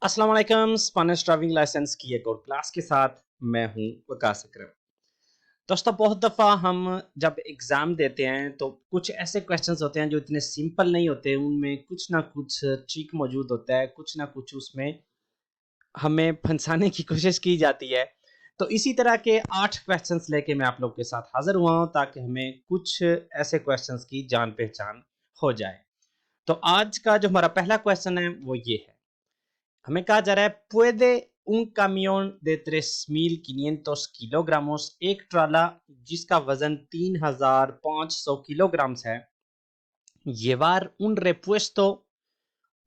अस्सलाम वालेकुम। Spanish driving licence की एक और क्लास के साथ मैं हूं वकास अकरम। दोस्तों, बहुत दफ़ा हम जब एग्ज़ाम देते हैं तो कुछ ऐसे क्वेश्चंस होते हैं जो इतने सिंपल नहीं होते, उनमें कुछ ना कुछ ट्रिक मौजूद होता है, कुछ ना कुछ उसमें हमें फंसाने की कोशिश की जाती है। तो इसी तरह के 8 क्वेश्चंस लेके मैं आप लोग के साथ हाज़िर हुआ हूँ ताकि हमें कुछ ऐसे क्वेश्चंस की जान-पहचान हो जाए। तो आज का जो हमारा पहला क्वेश्चन है वो ये है। हमें कहा जा रहा है, puede un camión de 3.500 kilogramos, एक ट्राला जिसका वजन 3,500 किलोग्राम्स है, llevar un repuesto,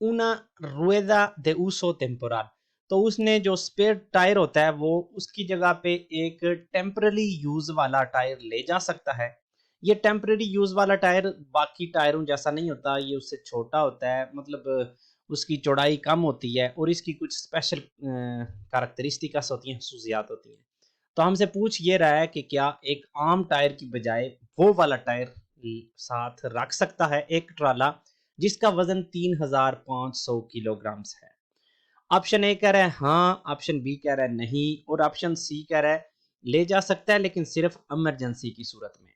una rueda de uso temporal। तो उसने जो स्पेयर टायर होता है वो उसकी जगह पे एक टेम्पररी यूज वाला टायर ले जा सकता है। ये टेम्पररी यूज वाला टायर बाकी टायरों जैसा नहीं होता, ये उससे छोटा होता है, मतलब उसकी चौड़ाई कम होती है और इसकी कुछ स्पेशल कैरेक्टरिस्टिक्स होती हैं, खसूसियात होती हैं। तो हमसे पूछ ये रहा है कि क्या एक आम टायर की बजाय वो वाला टायर साथ रख सकता है एक ट्राला जिसका वजन 3,500 किलोग्राम्स है। ऑप्शन ए कह रहा है हाँ, ऑप्शन बी कह रहा है नहीं और ऑप्शन सी कह रहा है ले जा सकता है लेकिन सिर्फ इमरजेंसी की सूरत में।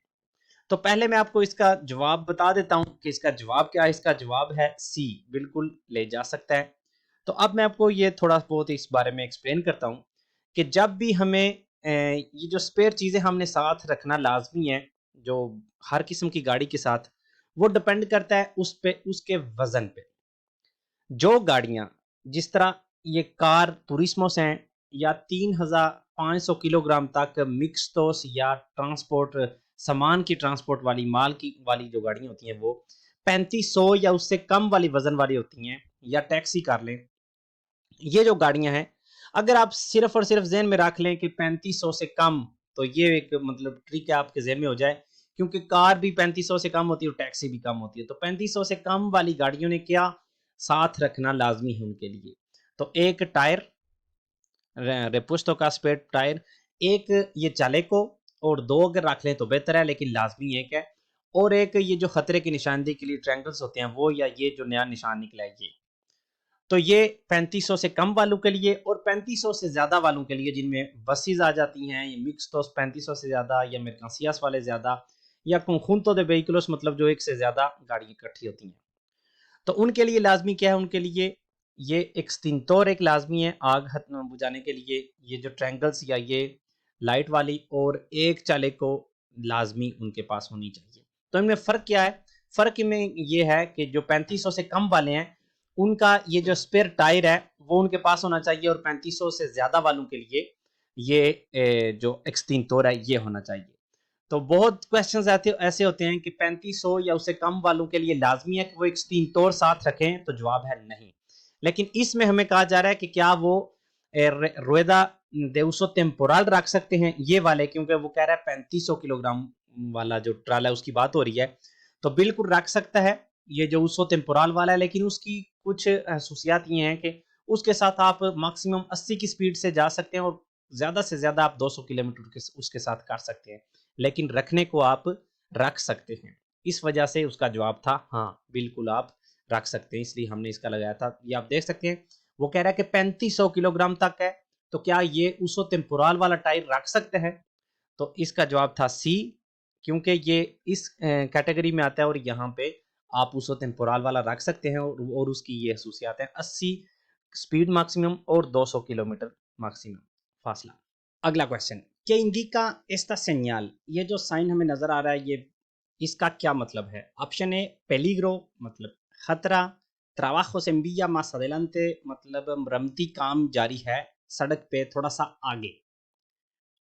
तो पहले मैं आपको इसका जवाब बता देता हूं कि इसका जवाब क्या है। इसका जवाब है सी, बिल्कुल ले जा सकता है। तो अब मैं आपको ये थोड़ा बहुत इस बारे में एक्सप्लेन करता हूं कि जब भी हमें ये जो स्पेयर चीजें हमने साथ रखना लाजमी है, जो हर किस्म की गाड़ी के साथ, वो डिपेंड करता है उस पे, उसके वजन पे। जो गाड़ियां, जिस तरह ये कार तुरिस्मोस हैं, या 3,500 किलोग्राम तक मिक्सटोस या ट्रांसपोर्ट, सामान की ट्रांसपोर्ट वाली, माल की वाली जो गाड़ियां होती हैं वो 3,500 या उससे कम वाली वजन वाली होती हैं, या टैक्सी कर लें, ये जो गाड़ियां हैं, अगर आप सिर्फ और सिर्फ जेहन में रख लें कि 3,500 से कम, तो ये एक मतलब ट्रिक है आपके जेहन में हो जाए, क्योंकि कार भी 3,500 से कम होती है और टैक्सी भी कम होती है। तो 3,500 से कम वाली गाड़ियों ने क्या साथ रखना लाजमी है उनके लिए। तो एक टायर, रेपुस्टो का स्पेयर टायर, एक ये चालेको, और दो अगर रख लें तो बेहतर है लेकिन लाजमी एक है, और एक ये जो खतरे की निशानदेही के लिए ट्रैंगल्स होते हैं वो, या ये जो नया निशान निकला है ये। तो ये 3,500 से कम वालों के लिए, और 3,500 से ज्यादा वालों के लिए जिनमें बसेस आ जाती हैं, ये मिक्स तो 3,500 से ज्यादा, या mercancías वाले ज्यादा, या conjunto de vehículos, मतलब जो एक से ज्यादा गाड़ी इकट्ठी होती हैं, तो उनके लिए लाजमी क्या है, उनके लिए ये एक्सटिंक्टोर एक लाजमी है आग बुझाने के लिए, ये जो ट्रैंगल्स या ये लाइट वाली, और एक चाले को लाजमी उनके पास होनी चाहिए। तो इनमें फ़र्क क्या है? फ़र्क इनमें ये है कि जो 3,500 से कम वाले हैं, उनका ये जो स्पेयर टायर है वो उनके पास होना चाहिए, और 3,500 से ज़्यादा वालों के लिए ये जो एक्सटिंक्टोर है ये होना चाहिए। तो बहुत क्वेश्चंस ऐसे होते हैं कि 3,500 या उससे कम वालों के लिए लाजमी है कि वो एक्सटिंक्टोर साथ रखें, तो जवाब है नहीं। लेकिन इसमें हमें कहा जा रहा है कि क्या वो रुएदा de uso temporal रख सकते हैं ये वाले, क्योंकि वो कह रहा है 3,500 किलोग्राम वाला जो ट्राला है उसकी बात हो रही है, तो बिल्कुल रख सकता है ये जो उso temporal वाला है। लेकिन उसकी कुछ खसूसियात ये हैं कि उसके साथ आप मैक्सिमम 80 की स्पीड से जा सकते हैं, और ज्यादा से ज्यादा आप 200 किलोमीटर उसके साथ कर सकते हैं, लेकिन रखने को आप रख सकते हैं। इस वजह से उसका जवाब था हाँ, बिल्कुल आप रख सकते हैं, इसलिए हमने इसका लगाया था। ये आप देख सकते हैं, वो कह रहा है कि 3,500 किलोग्राम तक है, तो क्या ये उसो टेम्पोरल वाला टायर रख सकते हैं? तो इसका जवाब था सी, क्योंकि ये इस कैटेगरी में आता है, और यहाँ पे आप उसो टेम्पोरल वाला रख सकते हैं, और उसकी ये खसूसियात है 80 स्पीड मैक्सिमम और 200 किलोमीटर मैक्सिमम फासला। अगला क्वेश्चन, क्या इंडिका एस्टा सेñal, ये जो साइन हमें नजर आ रहा है ये, इसका क्या मतलब है? ऑप्शन ए पेलिग्रो, मतलब खतरा, ट्राबाजos en vía más adelante, मतलब मरम्मती काम जारी है सड़क पे थोड़ा सा आगे,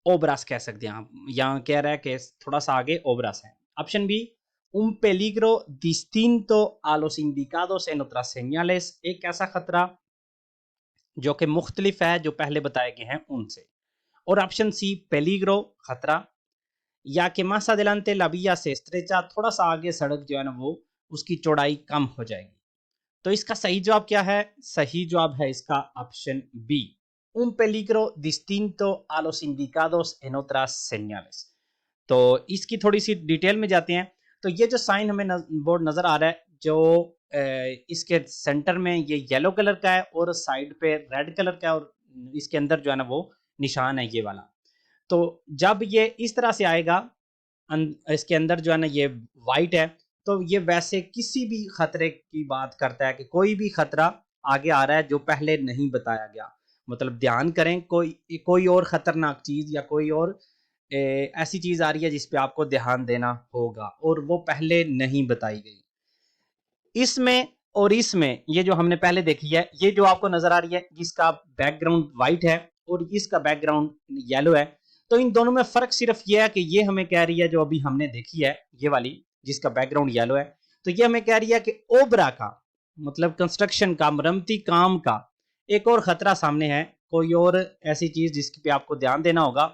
ओब्रास कह सकते हैं आप, यहाँ कह रहा है कि थोड़ा सा आगे ओब्रास है। Option B, un peligro distinto a los indicados en otras señales, एक ऐसा खतरा जो कि मुख्तलिफ है जो पहले बताए गए हैं उनसे। और ऑप्शन सी, पेलिग्रो खतरा, या कि más adelante la vía se estrecha, थोड़ा सा आगे सड़क जो है ना वो उसकी चौड़ाई कम हो जाएगी। तो इसका सही जवाब क्या है? सही जवाब है इसका option B, un peligro distinto a los indicados en otras señales। तो इसकी थोड़ी सी डिटेल में जाते हैं। तो ये जो साइन हमें बोर्ड नजर आ रहा है, जो इसके सेंटर में ये येलो कलर का है और साइड पे रेड कलर का है और इसके अंदर जो है ना वो निशान है ये वाला। तो जब ये इस तरह से आएगा इसके अंदर जो है ना ये वाइट है, तो ये वैसे किसी भी खतरे की बात करता है कि कोई भी खतरा आगे आ रहा है जो पहले नहीं बताया गया। मतलब ध्यान करें, कोई और खतरनाक चीज या कोई और ऐसी चीज आ रही है जिस पे आपको ध्यान देना होगा और वो पहले नहीं बताई गई। इसमें और इसमें ये जो हमने पहले देखी है, ये जो आपको नजर आ रही है जिसका बैकग्राउंड व्हाइट है और इसका बैकग्राउंड येलो है, तो इन दोनों में फर्क सिर्फ ये है कि ये हमें कह रही है जो अभी हमने देखी है ये वाली जिसका बैकग्राउंड येलो है, तो ये हमें कह रही है कि ओबरा का मतलब कंस्ट्रक्शन का, मरम्मती काम का एक और खतरा सामने है, कोई और ऐसी चीज जिसकी पे आपको ध्यान देना होगा।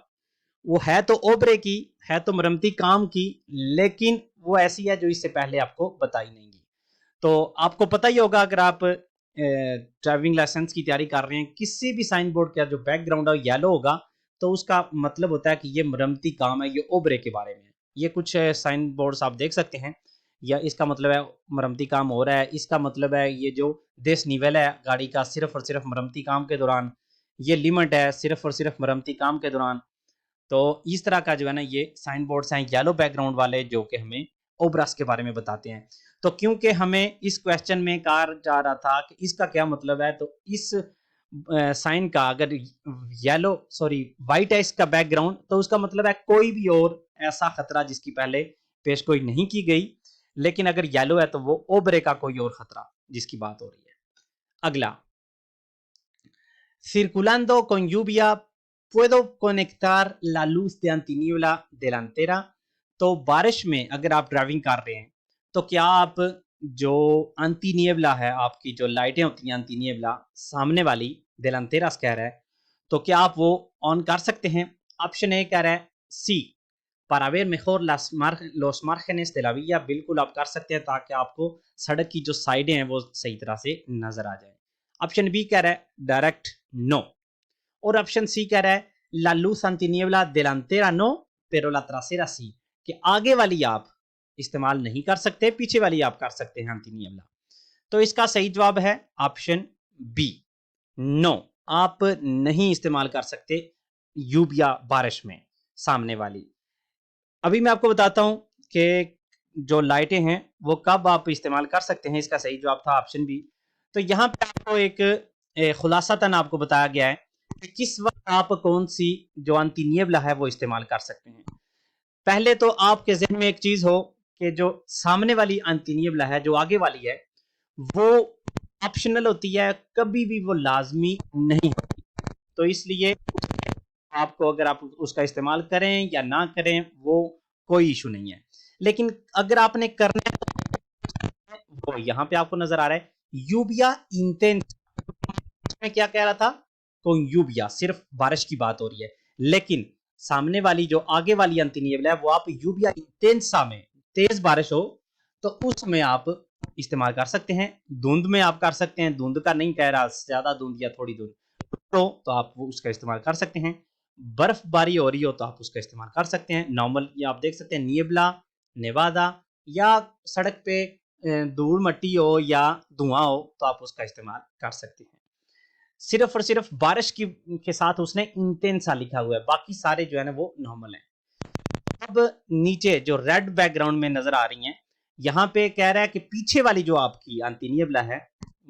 वो है तो ओबरे की, है तो मरम्मती काम की, लेकिन वो ऐसी है जो इससे पहले आपको बताई नहीं गई। तो आपको पता ही होगा अगर आप ड्राइविंग लाइसेंस की तैयारी कर रहे हैं, किसी भी साइन बोर्ड का जो बैकग्राउंड है येलो होगा तो उसका मतलब होता है कि ये मरम्मती काम है, ये ओबरे के बारे में। ये कुछ साइन बोर्ड्स आप देख सकते हैं, या इसका मतलब है मरम्मती काम हो रहा है, इसका मतलब है ये जो देश निवेल है गाड़ी का सिर्फ और सिर्फ मरम्मती काम के दौरान, ये लिमिट है सिर्फ और सिर्फ मरम्मती काम के दौरान। तो इस तरह का जो है ना ये साइन बोर्ड्स हैं येलो बैकग्राउंड वाले जो कि हमें ओब्रास के बारे में बताते हैं। तो क्योंकि हमें इस क्वेश्चन में कहा जा रहा था कि इसका क्या मतलब है, तो इस साइन का अगर येलो सॉरी वाइट है इसका बैकग्राउंड, तो उसका मतलब है कोई भी और ऐसा खतरा जिसकी पहले पेश कोई नहीं की गई, लेकिन अगर येलो है तो वो ओबरे का कोई और खतरा जिसकी बात हो रही है। अगला, circulando con lluvia puedo conectar la luz de antiniebla delantera। तो बारिश में अगर आप ड्राइविंग कर रहे हैं तो क्या आप जो अंतिनियबला है, आपकी जो लाइटें होती हैं अंतिनियबला सामने वाली देलांतेरास कह रहा है, तो क्या आप वो ऑन कर सकते हैं? ऑप्शन ए कह रहा है सी, para ver mejor los márgenes de la vía, बिल्कुल आप कर सकते हैं ताकि आपको सड़क की जो साइडें हैं वो सही तरह से नजर आ जाए। ऑप्शन बी कह रहा है डायरेक्ट नो, और ऑप्शन सी कह रहा है la luz antiniebla delantera no pero la trasera sí, कि आगे वाली आप इस्तेमाल नहीं कर सकते, पीछे वाली आप कर सकते हैं अंतिनियबला। तो इसका सही जवाब है ऑप्शन बी, नो, आप नहीं इस्तेमाल कर सकते यूबिया बारिश में सामने वाली। अभी मैं आपको बताता हूं कि जो लाइटें हैं वो कब आप इस्तेमाल कर सकते हैं। इसका सही जवाब था ऑप्शन बी। तो यहाँ पे आपको एक खुलासातन आपको बताया गया है कि किस वक्त आप कौन सी जो अंतिनियबला है वो इस्तेमाल कर सकते हैं। पहले तो आपके जहन में एक चीज हो कि जो सामने वाली अंतिनियबला है, जो आगे वाली है, वो ऑप्शनल होती है, कभी भी वो लाजमी नहीं होती। तो इसलिए आपको अगर आप उसका इस्तेमाल करें या ना करें वो कोई इशू नहीं है। लेकिन अगर आपने करना है, वो यहाँ पे आपको नजर आ रहा है यूबिया इंटेंस में क्या कह रहा था, तो यूबिया सिर्फ बारिश की बात हो रही है, लेकिन सामने वाली जो आगे वाली अंतिनियबला है वो आप यूबिया इंटेंसा में, तेज बारिश हो तो उसमें आप इस्तेमाल कर सकते हैं। धुंध में आप कर सकते हैं, धुंध का नहीं कह रहा, ज्यादा धुंध या थोड़ी धुंध तो आप वो उसका इस्तेमाल कर सकते हैं। बर्फबारी हो रही हो तो आप उसका इस्तेमाल कर सकते हैं। नॉर्मल ये आप देख सकते हैं नियबला, नेवादा, या सड़क पे धूल मट्टी हो या धुआं हो तो आप उसका इस्तेमाल कर सकते हैं। सिर्फ और सिर्फ बारिश की के साथ उसने इंटेंसा लिखा हुआ है, बाकी सारे जो है ना वो नॉर्मल है। अब नीचे जो रेड बैकग्राउंड में नजर आ रही हैं, यहाँ पे कह रहा है कि पीछे वाली जो आपकी अंतिनियबला है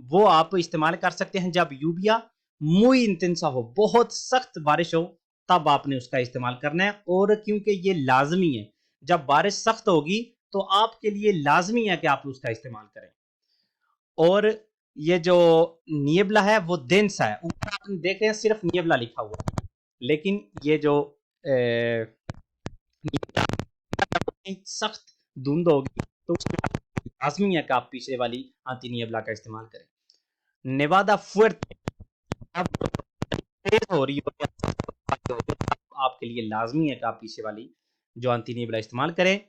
वो आप इस्तेमाल कर सकते हैं जब यूबिया muy इंटेंसा हो, बहुत सख्त बारिश हो, तब आपने उसका इस्तेमाल करना है। और क्योंकि ये लाजमी है, जब बारिश सख्त होगी तो आपके लिए लाजमी है कि आप उसका इस्तेमाल करें। और ये जो नियबला है वो डेंसा है, ऊपर आपने देख रहे हैं सिर्फ नियबला लिखा हुआ है, लेकिन ये जो सख्त धुंध होगी तो लाजमी है कि आप पीछे वाली आंटी नियबला का इस्तेमाल करें। नेवादा फुर्ते अब तेज हो रही हो आपके लिए लाजमी है कि आप पीछे वाली जो आंटी नियबला इस्तेमाल करें।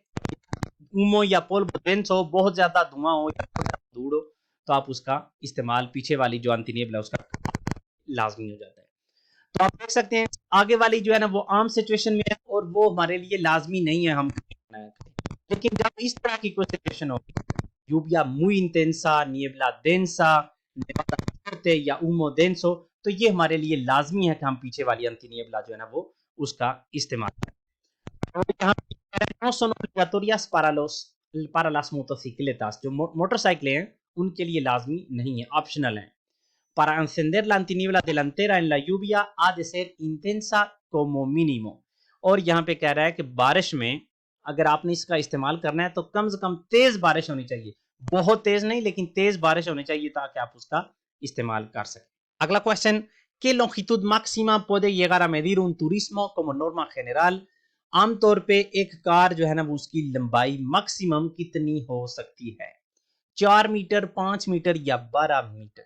उमो या पोल बोटेंस हो, बहुत ज्यादा धुआं हो या धूड़ हो, तो आप उसका इस्तेमाल पीछे वाली जो आंटी नियबला उसका लाजमी हो जाता है। तो आप देख सकते हैं आगे वाली जो है ना वो आम सिचुएशन में है और वो हमारे लिए लाजमी नहीं है हम, लेकिन जब इस तरह की कोई सिचुएशन होगी lluvia muy intensa, niebla densa, nevada fuerte या humo denso, तो ये हमारे लिए लाजमी है कि हम पीछे वाली antiniebla जो है ना वो उसका इस्तेमाल करें। और यहाँ no son obligatorias para las motocicletas, जो मोटरसाइकिलें हैं उनके लिए लाजमी नहीं है, ऑप्शनल है। Para encender la antiniebla delantera en la lluvia ha de ser intensa como mínimo। और यहाँ पे कह रहा है कि बारिश में अगर आपने इसका इस्तेमाल करना है तो कम से कम तेज बारिश होनी चाहिए, बहुत तेज नहीं लेकिन तेज बारिश होनी चाहिए ताकि आप उसका इस्तेमाल कर सकें। अगला question, ¿qué longitud máxima puede llegar a medir un turismo como norma general? आमतौर पे एक कार जो है ना वो उसकी लंबाई मैक्सिमम कितनी हो सकती है? 4 मीटर, 5 मीटर या 12 मीटर?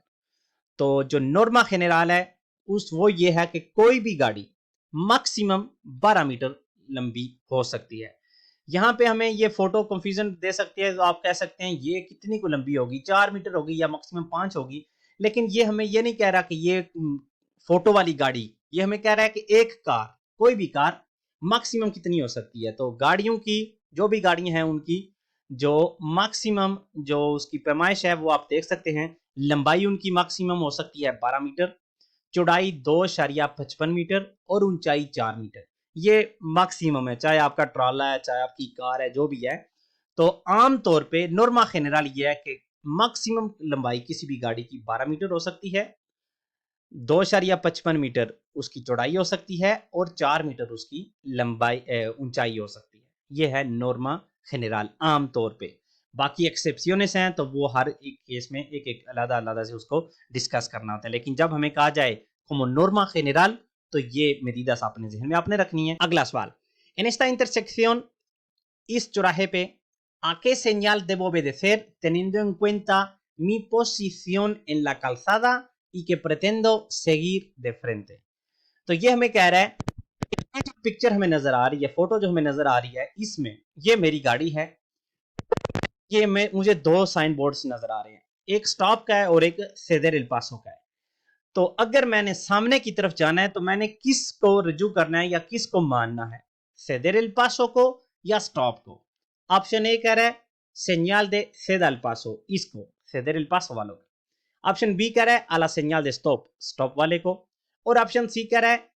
तो जो नॉर्मा जनरल है उस वो ये है कि कोई भी गाड़ी मैक्सिमम 12 मीटर लंबी हो सकती है। यहाँ पे हमें ये फोटो कंफ्यूजन दे सकती है, तो आप कह सकते हैं ये कितनी को लंबी होगी, 4 मीटर होगी या मैक्सिमम 5 होगी, लेकिन ये हमें ये नहीं कह रहा कि ये फोटो वाली गाड़ी, ये हमें कह रहा है कि एक कार, कोई भी कार मैक्सिमम कितनी हो सकती है। तो गाड़ियों की, जो भी गाड़ियां हैं उनकी जो मैक्सिमम जो उसकी पैमाइश है वो आप देख सकते हैं। लंबाई उनकी मैक्सिमम हो सकती है 12 मीटर, चौड़ाई 2.55 मीटर और ऊंचाई 4 मीटर। ये मैक्सिमम है, चाहे आपका ट्रॉला है चाहे आपकी कार है जो भी है। तो आमतौर पे नॉर्मा जनरल ये है कि मैक्सिमम लंबाई किसी भी गाड़ी की 12 मीटर हो सकती है, 2.55 मीटर उसकी चौड़ाई हो सकती है और 4 मीटर उसकी लंबाई ऊंचाई हो सकती है। ये है नॉर्मा जनरल आमतौर पे। बाकी एक्सेप्शंस हैं तो वो हर एक केस में एक एक अलग अलग से उसको डिस्कस करना होता है, लेकिन जब हमें कहा जाए como norma general तो ये medidas अपने जहन में आपने रखनी है। अगला सवाल, en esta intersección, इस चौराहे पे a qué señal debo obedecer teniendo en cuenta mi posición en la calzada y que pretendo seguir de frente। तो ये हमें कह रहा है ये जो पिक्चर हमें नजर आ रही है, फोटो जो हमें नजर आ रही है, इसमें ये मेरी गाड़ी है, ये मुझे दो साइन बोर्ड्स नजर आ रहे हैं, एक स्टॉप का है और एक सेदर एल पासो का है। तो अगर मैंने सामने की तरफ जाना है तो मैंने किसको रजू करना है या किसको मानना है, सेदर एल पासो को या स्टॉप को? ऑप्शन ए कह रहा है सेñal de ceda el paso, इसको ceder el paso वालों को। ऑप्शन बी कह रहा है a la señal de stop, stop वाले को। और ऑप्शन सी कह रहा है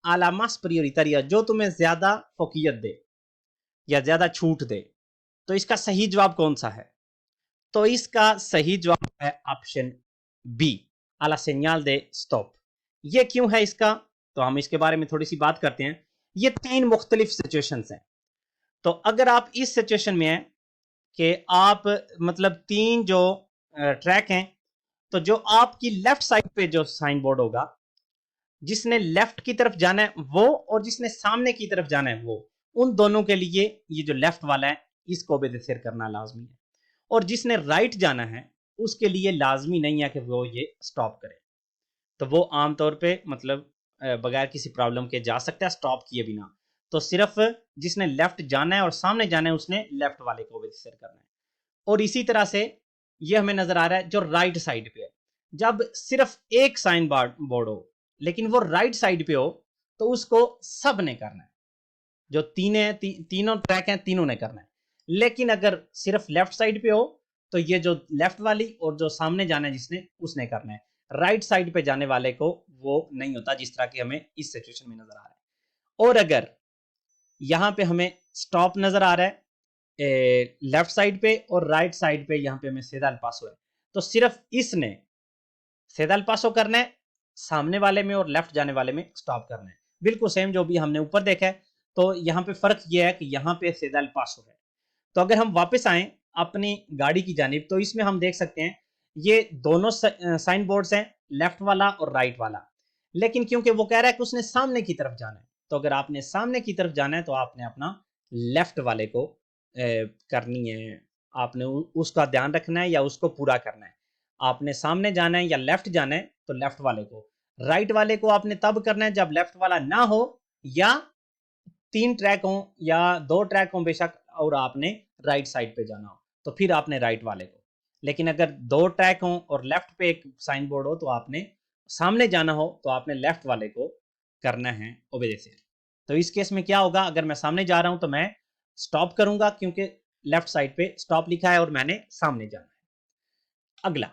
a la más prioritaria, जो तुम्हें ज्यादा फोकियत दे या ज्यादा छूट दे। तो इसका सही जवाब कौन सा है? तो इसका सही जवाब है ऑप्शन बी, अला सेñal de स्टॉप। ये क्यों है इसका, तो हम इसके बारे में थोड़ी सी बात करते हैं। ये तीन मुख्तलिफ सिचुएशंस हैं। तो अगर आप इस सिचुएशन में हैं कि आप मतलब तीन जो ट्रैक हैं, तो जो आपकी लेफ्ट साइड पे जो साइन बोर्ड होगा, जिसने लेफ्ट की तरफ जाना है वो और जिसने सामने की तरफ जाना है वो, उन दोनों के लिए ये जो लेफ्ट वाला है इसको ओबेदेसिर करना लाजमी है। और जिसने राइट जाना है उसके लिए लाजमी नहीं है कि वो ये स्टॉप करे। तो वो आमतौर पे मतलब बगैर किसी प्रॉब्लम के जा सकता है स्टॉप किए बिना। तो सिर्फ जिसने लेफ्ट जाना है और सामने जाना है उसने लेफ्ट वाले को ओबेदेसिर करना है। और इसी तरह से ये हमें नजर आ रहा है जो राइट साइड पे है, जब सिर्फ एक साइन बोर्ड हो लेकिन वो राइट साइड पे हो तो उसको सब ने करना है, जो तीनों ट्रैक हैं तीनों ने करना है। लेकिन अगर सिर्फ लेफ्ट साइड पे हो तो ये जो लेफ्ट वाली और जो सामने जाना है जिसने उसने करना है, राइट साइड पे जाने वाले को वो नहीं होता, जिस तरह की हमें इस सिचुएशन में नजर आ रहा है। और अगर यहां पे हमें स्टॉप नजर आ रहा है लेफ्ट साइड पे और राइट साइड पे यहाँ पे हमें सेदा पासो है, तो सिर्फ इसने सेदा पासो करना है सामने वाले में और लेफ्ट जाने वाले में स्टॉप करना है, बिल्कुल सेम जो भी हमने ऊपर देखा है। तो यहाँ पे फर्क यह है कि यहाँ पे सेदा पासो है। तो अगर हम वापस आए अपनी गाड़ी की जानिब तो इसमें हम देख सकते हैं ये दोनों साइन बोर्ड्स हैं, लेफ्ट वाला और राइट वाला। लेकिन क्योंकि वो कह रहा है कि उसने सामने की तरफ जाना है, तो अगर आपने सामने की तरफ जाना है तो आपने अपना लेफ्ट वाले को करनी है, आपने उसका ध्यान रखना है या उसको पूरा करना है। आपने सामने जाना है या लेफ्ट जाना है तो लेफ्ट वाले को, राइट वाले को आपने तब करना है जब लेफ्ट वाला ना हो या तीन ट्रैक हो या दो ट्रैक हो बेशक और आपने राइट साइड पे जाना हो तो फिर आपने राइट वाले को। लेकिन अगर दो ट्रैक हो और लेफ्ट पे एक साइन बोर्ड हो तो आपने सामने जाना हो तो आपने लेफ्ट वाले को करना है ओबेदेसिर। तो इस केस में क्या होगा, अगर मैं सामने जा रहा हूं तो मैं स्टॉप करूंगा क्योंकि लेफ्ट साइड पे स्टॉप लिखा है और मैंने सामने जाना है। अगला,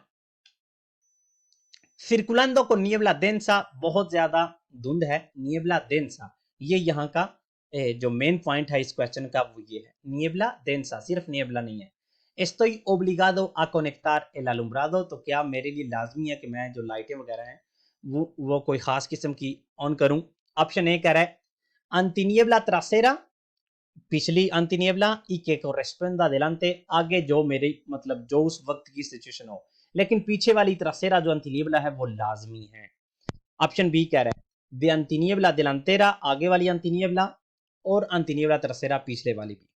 सिर्कुलांदो को निebla densa, बहुत ज्यादा धुंध है, निebla densa, ये यहाँ का जो मेन पॉइंट है इस क्वेश्चन का वो ये है, निebla densa, सिर्फ निebla नहीं है। estoy obligado a conectar el alumbrado, तो क्या मेरे लिए लाजमी है कि मैं जो लाइटें वगैरह हैं वो कोई खास किस्म की ऑन करूं? ऑप्शन ए कह रहा है antiniebla trasera, पिछली antiniebla y que corresponda adelante, आगे जो मेरी मतलब जो उस वक्त की सिचुएशन हो, लेकिन पीछे वाली trasera जो antiniebla है वो लाजमी है। ऑप्शन बी कह रहा है de antiniebla delantera, आगे वाली antiniebla, और antiniebla trasera, पिछले वाली भी।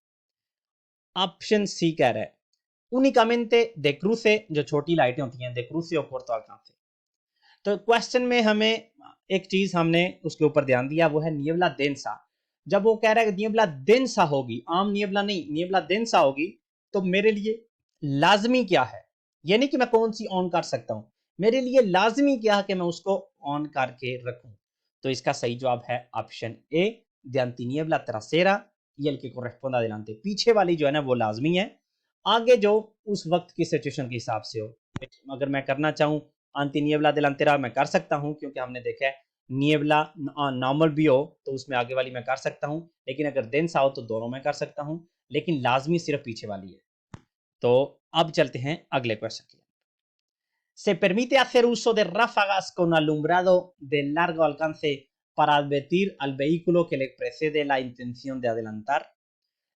ऑप्शन सी कह रहा है únicamente de cruce, जो छोटी लाइटें होती हैं, de cruce o corto alcance। तो क्वेश्चन में हमें एक चीज हमने उसके ऊपर ध्यान दिया, वो है निebla densa। जब वो कह रहा है कि निebla densa होगी, आम निebla नहीं, निebla densa होगी, तो मेरे लिए लाजमी क्या है? ये नहीं कि मैं कौन सी ऑन कर सकता हूं, मेरे लिए लाजमी क्या है कि मैं उसको ऑन करके रखूं। तो इसका सही जवाब है option A, de antiniebla trasera y el que corresponda adelante, पीछे वाली जो है ना वो लाजमी है, आगे जो उस वक्त की सिचुएशन के हिसाब से हो। अगर मैं करना चाहूं antiniebla delantera मैं कर सकता हूं, क्योंकि हमने देखा है निebla नॉर्मल भी हो तो उसमें आगे वाली मैं कर सकता हूं, लेकिन अगर densa हो तो दोनों मैं कर सकता हूं, लेकिन लाजमी सिर्फ पीछे वाली है। तो अब चलते हैं अगले क्वेश्चन की। Se permite hacer uso de ráfagas con alumbrado de largo alcance para advertir al vehículo que le precede la intención de adelantar.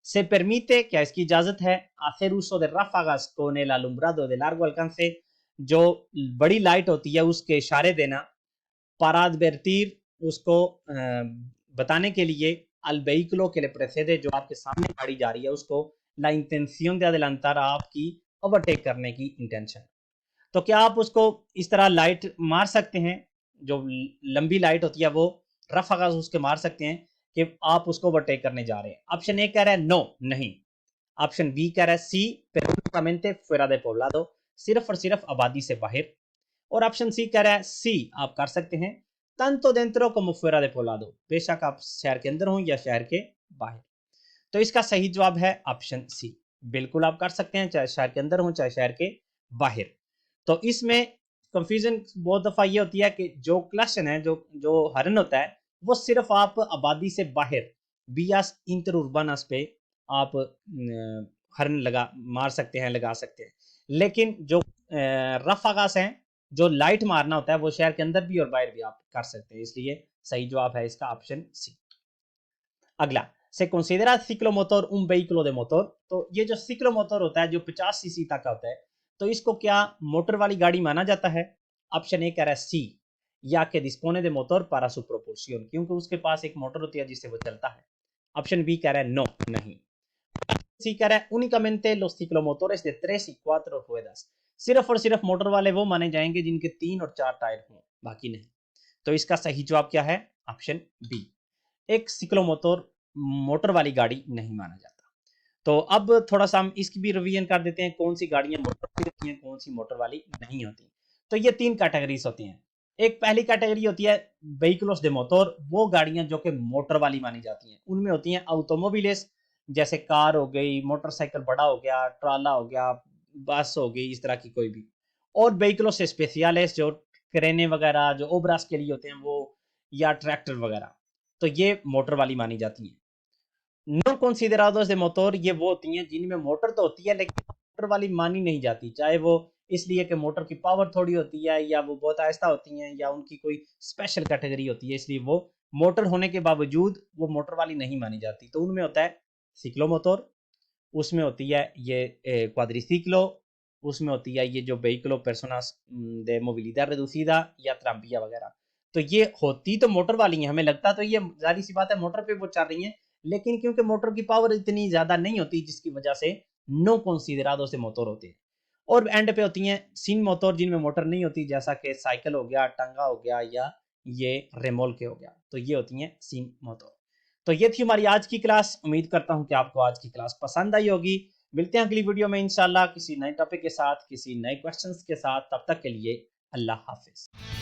Se permite, क्या इसकी इजाजत है, hacer uso de ráfagas con el alumbrado de largo alcance, जो बड़ी light होती है उसके इशारे देना, para advertir, उसको बताने के लिए, al vehículo que le precede, जो आपके सामने गाड़ी जा रही है उसको, la intención de adelantar, आपकी ओवरटेक करने की इंटेंशन। तो क्या आप उसको इस तरह लाइट मार सकते हैं, जो लंबी लाइट होती है वो रफ आगाज उसके मार सकते हैं कि आप उसको ओवरटेक करने जा रहे हैं? ऑप्शन ए कह रहा है नो, नहीं। ऑप्शन बी कह रहा है सी, पेरिफेरamente fuera de poblado, सिर्फ और सिर्फ आबादी से बाहर। और ऑप्शन सी कह रहा है सी, आप कर सकते हैं tanto dentro como fuera de poblado, बेशक आप शहर के अंदर हो या शहर के बाहर। तो इसका सही जवाब है ऑप्शन सी, बिल्कुल आप कर सकते हैं, चाहे शहर के अंदर हो चाहे शहर के बाहर। तो इसमें कंफ्यूजन बहुत दफा ये होती है कि जो क्वेश्चन है, जो जो हरन होता है, वो सिर्फ आप आबादी से बाहर बीआस इंटर उर्बानस पे आप हरन लगा मार सकते हैं, लगा सकते हैं, लेकिन जो रफ आगास हैं, जो लाइट मारना होता है, वो शहर के अंदर भी और बाहर भी आप कर सकते हैं, इसलिए सही जवाब है इसका ऑप्शन सी। अगला, से considera ciclomotor un vehículo de motor, तो ये जो ciclomotor होता है जो 50 सीसी तक का होता है, तो इसको क्या मोटर वाली गाड़ी माना जाता है? ऑप्शन ए कह रहा है सी, या के dispone de motor para su propulsión, क्योंकि उसके पास एक मोटर होती है जिससे वो चलता है। ऑप्शन बी कह रहा है नो, नहीं। सी कह रहा है únicamente los ciclomotores de 3 y 4 ruedas, सिर्फ और सिर्फ मोटर वाले वो माने जाएंगे जिनके 3 और 4 टायर हों, बाकी नहीं। तो इसका सही जवाब क्या है? ऑप्शन बी, एक सिक्लोमोटर मोटर वाली गाड़ी नहीं माना जाता। तो अब थोड़ा सा हम इसकी भी रिवीजन कर देते हैं, कौन सी गाड़ियां मोटर वाली होती हैं, कौन सी मोटर वाली नहीं होती। तो ये 3 कैटेगरीज होती हैं। एक पहली कैटेगरी होती है व्हीकल्स दे मोटर, वो गाड़ियां जो कि मोटर वाली मानी जाती हैं, उनमें होती हैं ऑटोमोबिलेस, जैसे कार हो गई, मोटरसाइकिल बड़ा हो गया, ट्राला हो गया, बस हो गई, इस तरह की कोई भी। और व्हीकल्स स्पेशलिस, जो क्रेने वगैरह जो ओब्रास के लिए होते हैं वो, या ट्रैक्टर वगैरह, तो ये मोटर वाली मानी जाती है। नो considerados de मोटर, ये वो होती हैं जिनमें मोटर तो होती है लेकिन मोटर वाली मानी नहीं जाती, चाहे वो इसलिए कि मोटर की पावर थोड़ी होती है, या वो बहुत आहिस्ता होती हैं, या उनकी कोई स्पेशल कैटेगरी होती है, इसलिए वो मोटर होने के बावजूद वो मोटर वाली नहीं मानी जाती। तो उनमें होता है सिक्लोमोटर, उसमें होती है ये क्वाड्रिसिक्लो, उसमें होती है ये जो व्हीकलो पर्सोनास de movilidad reducida या ट्राम्पिया वगैरह। तो ये होती तो मोटर वाली हैं, हमें लगता तो ये जाहिर सी बात है मोटर पे वो चल रही हैं, लेकिन क्योंकि मोटर की पावर इतनी ज्यादा नहीं होती, जिसकी वजह से नो कंसीडरादो से मोटर होते हैं। और एंड पे होती हैं सिन मोटर, जिनमें मोटर नहीं होती, जैसा कि साइकिल हो गया, टंगा हो गया, या ये रेमोल के हो गया, तो ये होती हैं सिन मोटर। तो ये थी हमारी आज की क्लास, उम्मीद करता हूं कि आपको आज की क्लास पसंद आई होगी। मिलते हैं अगली वीडियो में इंशाल्लाह किसी नए टॉपिक के साथ, किसी नए क्वेश्चंस के साथ, तब तक के लिए अल्लाह हाफिज।